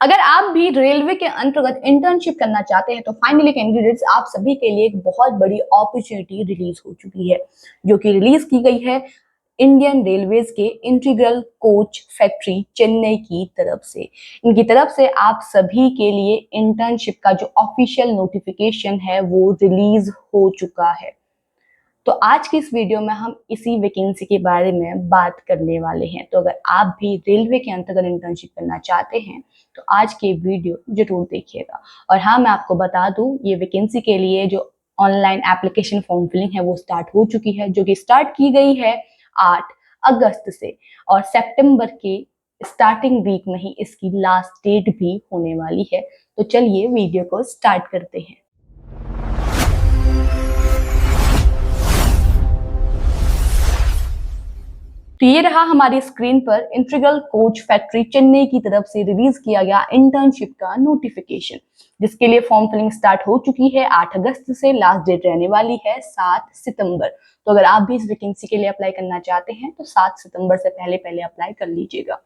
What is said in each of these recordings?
अगर आप भी रेलवे के अंतर्गत इंटर्नशिप करना चाहते हैं तो फाइनली कैंडिडेट्स आप सभी के लिए एक बहुत बड़ी अपॉर्चुनिटी रिलीज हो चुकी है, जो कि रिलीज की गई है इंडियन रेलवेज के इंटीग्रल कोच फैक्ट्री चेन्नई की तरफ से। इनकी तरफ से आप सभी के लिए इंटर्नशिप का जो ऑफिशियल नोटिफिकेशन है वो रिलीज हो चुका है। तो आज की इस वीडियो में हम इसी वैकेंसी के बारे में बात करने वाले हैं। तो अगर आप भी रेलवे के अंतर्गत इंटर्नशिप करना चाहते हैं तो आज के वीडियो जरूर देखिएगा। और हाँ, मैं आपको बता दूं, ये वैकेंसी के लिए जो ऑनलाइन एप्लीकेशन फॉर्म फिलिंग है वो स्टार्ट हो चुकी है, जो कि स्टार्ट की गई है 8 अगस्त से, और सितंबर के स्टार्टिंग वीक में ही इसकी लास्ट डेट भी होने वाली है। तो चलिए वीडियो को स्टार्ट करते हैं। तो ये रहा हमारी स्क्रीन पर इंटीग्रल कोच फैक्ट्री चेन्नई की तरफ से रिलीज किया गया इंटर्नशिप का नोटिफिकेशन, जिसके लिए फॉर्म फिलिंग स्टार्ट हो चुकी है 8 अगस्त से। लास्ट डेट रहने वाली है 7 सितंबर। तो अगर आप भी इस वैकेंसी के लिए अप्लाई करना चाहते हैं तो 7 सितंबर से पहले पहले अप्लाई कर लीजिएगा।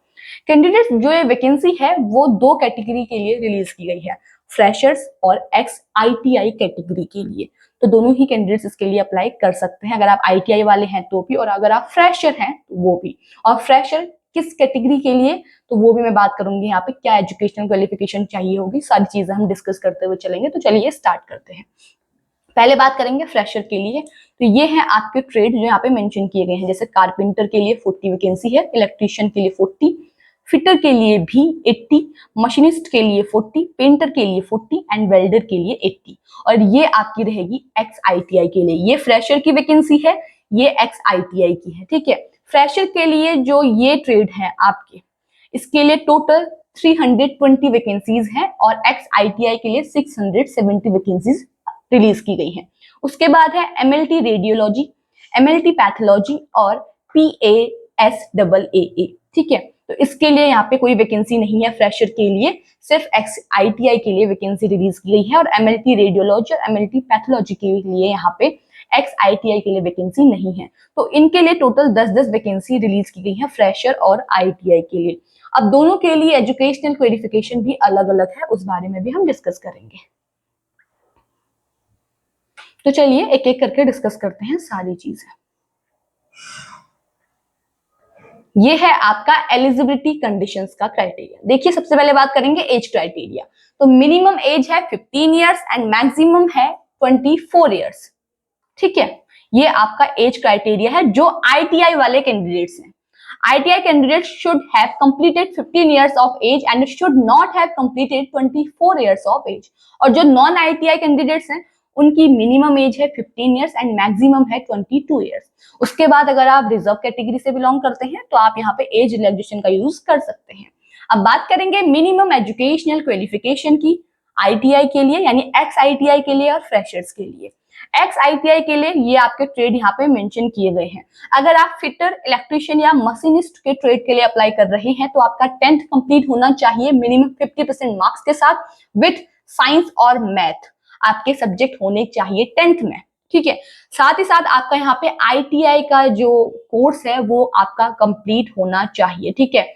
कैंडिडेट्स, जो ये वैकेंसी है वो 2 कैटेगरी के लिए रिलीज की गई है, फ्रेशर्स और एक्स आईटीआई कैटेगरी के लिए। तो दोनों ही कैंडिडेट्स इसके लिए अप्लाई कर सकते हैं, अगर आप आईटीआई वाले हैं तो भी, और अगर आप फ्रेशर हैं तो वो भी। और फ्रेशर किस कैटेगरी के लिए तो वो भी मैं बात करूंगी यहाँ पे, क्या एजुकेशनल क्वालिफिकेशन चाहिए होगी, सारी चीजें हम डिस्कस करते हुए चलेंगे। तो चलिए स्टार्ट करते हैं। पहले बात करेंगे फ्रेशर के लिए। तो ये है आपके ट्रेड जो यहाँ पे मेंशन किए गए हैं, जैसे कारपेंटर के लिए 40 वैकेंसी है, इलेक्ट्रीशियन के लिए 40, फिटर के लिए भी 80, मशीनिस्ट के लिए 40, पेंटर के लिए 40 एंड वेल्डर के लिए 80। और ये आपकी रहेगी एक्स आईटीआई के लिए। ये फ्रेशर की वैकेंसी है, ये एक्स आईटीआई की है, ठीक है। फ्रेशर के लिए जो ये ट्रेड है आपके, इसके लिए टोटल 320 वैकेंसीज हैं, और एक्स आईटीआई के लिए 670 वैकेंसीज रिलीज की गई हैं। उसके बाद है एमएलटी रेडियोलॉजी, एमएलटी पैथोलॉजी और PASAA, ठीक है। तो इसके लिए यहाँ पे कोई वैकेंसी नहीं है फ्रेशर के लिए, सिर्फ एक्स आईटीआई के लिए वैकेंसी रिलीज की गई है। और एमएलटी रेडियोलॉजी और एमएलटी पैथोलॉजी के लिए यहाँ पे एक्स आईटीआई के लिए वैकेंसी नहीं है। तो इनके लिए टोटल 10-10 वैकेंसी रिलीज की गई है, फ्रेशर और आईटीआई के लिए। अब दोनों के लिए एजुकेशनल क्वालिफिकेशन भी अलग अलग है, उस बारे में भी हम डिस्कस करेंगे। तो चलिए एक एक करके डिस्कस करते हैं सारी चीजें। ये है आपका एलिजिबिलिटी कंडीशंस का क्राइटेरिया। देखिए, सबसे पहले बात करेंगे एज क्राइटेरिया। तो मिनिमम एज है 15 इयर्स एंड मैक्सिमम है 24 इयर्स, ठीक है। ये आपका एज क्राइटेरिया है जो आईटीआई वाले कैंडिडेट्स हैं। ITI candidates should have completed 15 years of age and should not have completed 24 years of age। और जो नॉन ITI कैंडिडेट्स हैं उनकी मिनिमम एज है 15 इयर्स एंड मैक्सिमम है 22 इयर्स। उसके बाद अगर आप रिजर्व कैटेगरी से बिलोंग करते हैं तो आप यहाँ पे एज रिलैक्सेशन का यूज कर सकते हैं। अब बात करेंगे मिनिमम एजुकेशनल क्वालिफिकेशन की ITI के लिए, यानी एक्स ITI के लिए और फ्रेशर्स के लिए। एक्स ITI के लिए ये आपके ट्रेड यहाँ पे मेंशन किए गए हैं। अगर आप फिटर, इलेक्ट्रीशियन या मशीनिस्ट के ट्रेड के लिए अप्लाई कर रहे हैं तो आपका 10th कंप्लीट होना चाहिए मिनिमम 50% मार्क्स के साथ, विथ साइंस और मैथ आपके सब्जेक्ट होने चाहिए 10th में, ठीक है। साथ ही साथ आपका यहाँ पे ITI का जो कोर्स है वो आपका कंप्लीट होना चाहिए, ठीक है।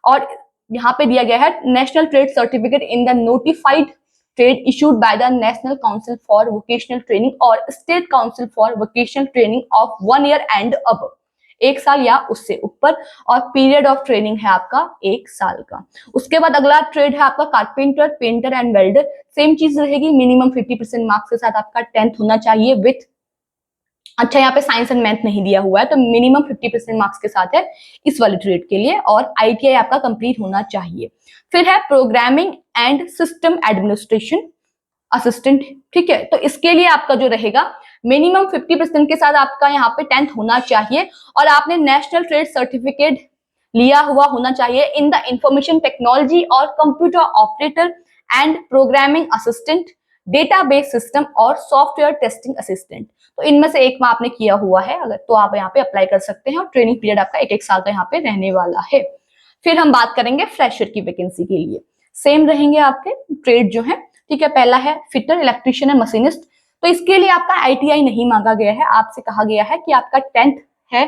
और यहाँ पे दिया गया है national trade certificate in the notified trade issued by the national council for vocational training और state council for vocational training of 1 year and अब, 1 साल या उससे ऊपर, और पीरियड ऑफ ट्रेनिंग है आपका 1 साल का। उसके बाद अगला ट्रेड है आपका carpenter, painter and welder. Same चीज रहेगी, मिनिमम 50% मार्क्स के साथ आपका 10th होना चाहिए विथ, अच्छा यहाँ पे साइंस एंड मैथ नहीं दिया हुआ है तो मिनिमम 50% मार्क्स के साथ है इस वाले ट्रेड के लिए, और ITI आपका कंप्लीट होना चाहिए। फिर है programming and system administration assistant, ठीक है। तो इसके लिए आपका जो रहेगा मिनिमम 50% के साथ आपका यहाँ पे 10th होना चाहिए, और आपने नेशनल ट्रेड सर्टिफिकेट लिया हुआ होना चाहिए इन द इंफॉर्मेशन टेक्नोलॉजी और computer operator and programming assistant, database system और सॉफ्टवेयर टेस्टिंग असिस्टेंट। तो इनमें से एक में आपने किया हुआ है अगर, तो आप यहाँ पे अप्लाई कर सकते हैं, और ट्रेनिंग पीरियड आपका 1-1 साल का यहाँ पे रहने वाला है। फिर हम बात करेंगे फ्रेशर की वैकेंसी के लिए। सेम रहेंगे आपके ट्रेड जो है, ठीक है। पहला है फिटर, इलेक्ट्रीशियन एंड मशीनिस्ट। तो इसके लिए आपका ITI नहीं मांगा गया है, आपसे कहा गया है कि आपका 10th है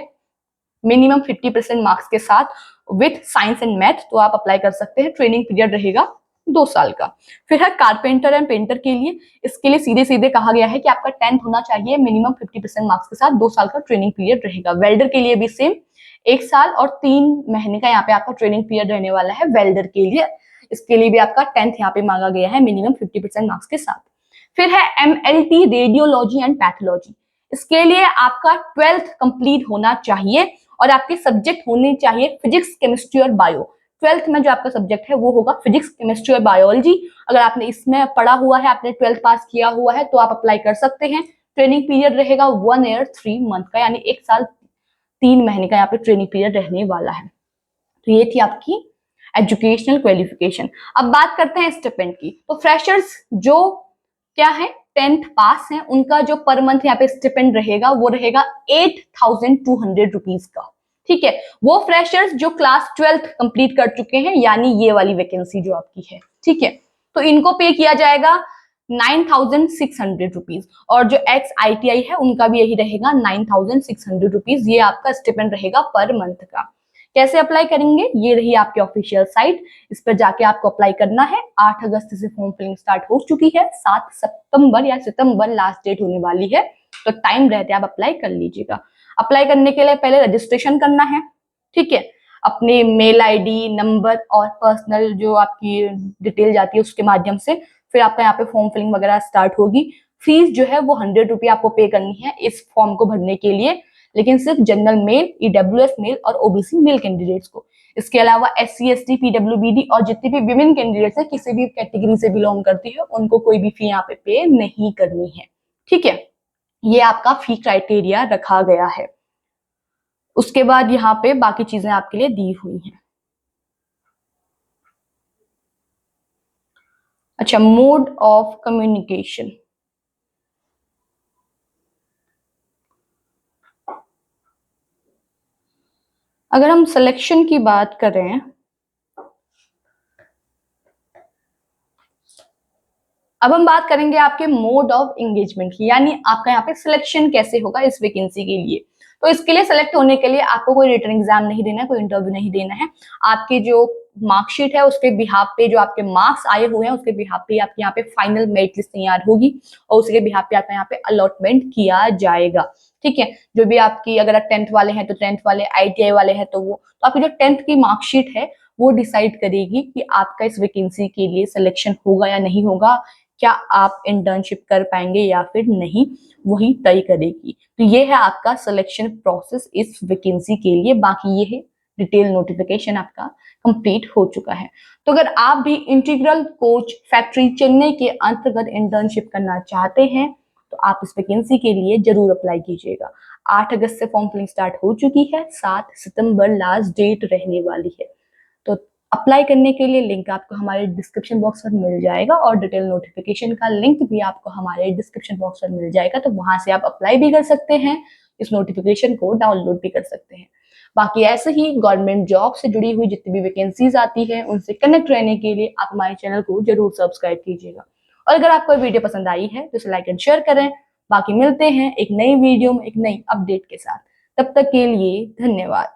मिनिमम 50% मार्क्स के साथ विथ साइंस एंड मैथ, तो आप अप्लाई कर सकते हैं। ट्रेनिंग पीरियड रहेगा 2 साल का। फिर है कारपेंटर एंड पेंटर के लिए, इसके लिए सीधे सीधे कहा गया है कि आपका 10th होना चाहिए, मिनिमम 50% मार्क्स के साथ 2 साल का ट्रेनिंग पीरियड रहेगा। वेल्डर के लिए भी सेम 1 साल और 3 महीने का यहाँ पे आपका ट्रेनिंग पीरियड रहने वाला है वेल्डर के लिए। इसके लिए भी आपका 10th यहाँ पे मांगा गया है मिनिमम 50% मार्क्स के साथ। फिर है MLT रेडियोलॉजी एंड पैथोलॉजी, इसके लिए आपका 12th कंप्लीट होना चाहिए और आपके सब्जेक्ट होने चाहिए फिजिक्स, केमिस्ट्री और बायो। 12th में जो आपका सब्जेक्ट है वो होगा फिजिक्स, केमिस्ट्री और बायोलॉजी। अगर आपने इसमें पढ़ा हुआ है, आपने 12th पास किया हुआ है तो आप अप्लाई कर सकते हैं। ट्रेनिंग पीरियड रहेगा 1 ईयर 3 मंथ का, यानी 1 साल 3 महीने का यहाँ पे ट्रेनिंग पीरियड रहने वाला है। तो ये थी आपकी एजुकेशनल क्वालिफिकेशन। अब बात करते हैं स्टिपेंड की। तो फ्रेशर्स जो क्या है 10th पास है, उनका जो पर मंथ यहाँ पे स्टिपेंड रहेगा वो रहेगा 8,200 रुपीज का। ठीक है, वो फ्रेशर्स जो क्लास 12th कंप्लीट कर चुके हैं, यानी ये वाली वैकेंसी जो आपकी है, ठीक है, तो इनको पे किया जाएगा 9,600 रुपीज। और जो एक्स ITI है उनका भी यही रहेगा 9,600 रुपीज। ये आपका स्टिपेंड रहेगा पर मंथ का। कैसे अप्लाई करेंगे, ये रही आपकी ऑफिशियल साइट, इस पर जाके आपको अप्लाई करना है। 8 अगस्त से फॉर्म फिलिंग स्टार्ट हो चुकी है, 7 सितंबर या सितंबर लास्ट डेट होने वाली है, तो टाइम रहते आप अप्लाई कर लीजिएगा। अप्लाई करने के लिए पहले रजिस्ट्रेशन करना है, ठीक है, अपने मेल ID नंबर और पर्सनल जो आपकी डिटेल जाती है उसके माध्यम से। फिर आपका यहाँ पे फॉर्म फिलिंग वगैरह स्टार्ट होगी। फीस जो है वो 100 रुपये आपको पे करनी है इस फॉर्म को भरने के लिए, लेकिन सिर्फ जनरल मेल, EWS मेल और OBC मेल कैंडिडेट्स को। इसके अलावा SC ST PWBD और जितने भी विमेन कैंडिडेट्स है किसी भी कैटेगरी से बिलोंग करती है उनको कोई भी फी यहाँ पे नहीं करनी है। ठीक है, ये आपका फी क्राइटेरिया रखा गया है। उसके बाद यहाँ पे बाकी चीजें आपके लिए दी हुई हैं। अच्छा, मोड ऑफ कम्युनिकेशन। अगर हम सिलेक्शन की बात करें, अब हम बात करेंगे आपके मोड ऑफ एंगेजमेंट की, यानी आपका यहाँ पे सिलेक्शन कैसे होगा इस वैकेंसी के लिए। तो इसके लिए सेलेक्ट होने के लिए आपको कोई रिटन एग्जाम नहीं देना है, कोई इंटरव्यू नहीं देना है। आपके जो मार्कशीट है उसके बिहाफ पे, जो आपके मार्क्स आए हुए हैं उसके बिहाफ पे आपके यहाँ पे फाइनल मेरिट लिस्ट तैयार होगी और उसके बिहाफ पे आपका यहाँ पे अलॉटमेंट किया जाएगा। ठीक है, जो भी आपकी अगर 10th वाले हैं तो 10th वाले, ITI वाले हैं तो वो, तो आपकी जो 10th की मार्कशीट है वो डिसाइड करेगी कि आपका इस वैकेंसी के लिए सिलेक्शन होगा या नहीं होगा, क्या आप इंटर्नशिप कर पाएंगे या फिर नहीं, वही तय करेगी। तो ये है आपका सिलेक्शन प्रोसेस इस वैकेंसी के लिए। बाकी ये है डिटेल नोटिफिकेशन आपका कंप्लीट हो चुका है। तो अगर आप भी इंटीग्रल कोच फैक्ट्री चेन्नई के अंतर्गत इंटर्नशिप करना चाहते हैं तो आप इस वैकेंसी के लिए जरूर अप्लाई कीजिएगा। 8 अगस्त से फॉर्म फिलिंग स्टार्ट हो चुकी है, 7 सितंबर लास्ट डेट रहने वाली है। तो अप्लाई करने के लिए लिंक आपको हमारे डिस्क्रिप्शन बॉक्स पर मिल जाएगा और डिटेल नोटिफिकेशन का लिंक भी आपको हमारे डिस्क्रिप्शन बॉक्स पर मिल जाएगा, तो वहां से आप अप्लाई भी कर सकते हैं, इस नोटिफिकेशन को डाउनलोड भी कर सकते हैं। बाकी ऐसे ही गवर्नमेंट जॉब से जुड़ी हुई जितनी भी वैकेंसीज आती है उनसे कनेक्ट रहने के लिए आप हमारे चैनल को जरूर सब्सक्राइब कीजिएगा। और अगर आपको वीडियो पसंद आई है तो इसे लाइक एंड शेयर करें। बाकी मिलते हैं एक नई वीडियो में एक नई अपडेट के साथ, तब तक के लिए धन्यवाद।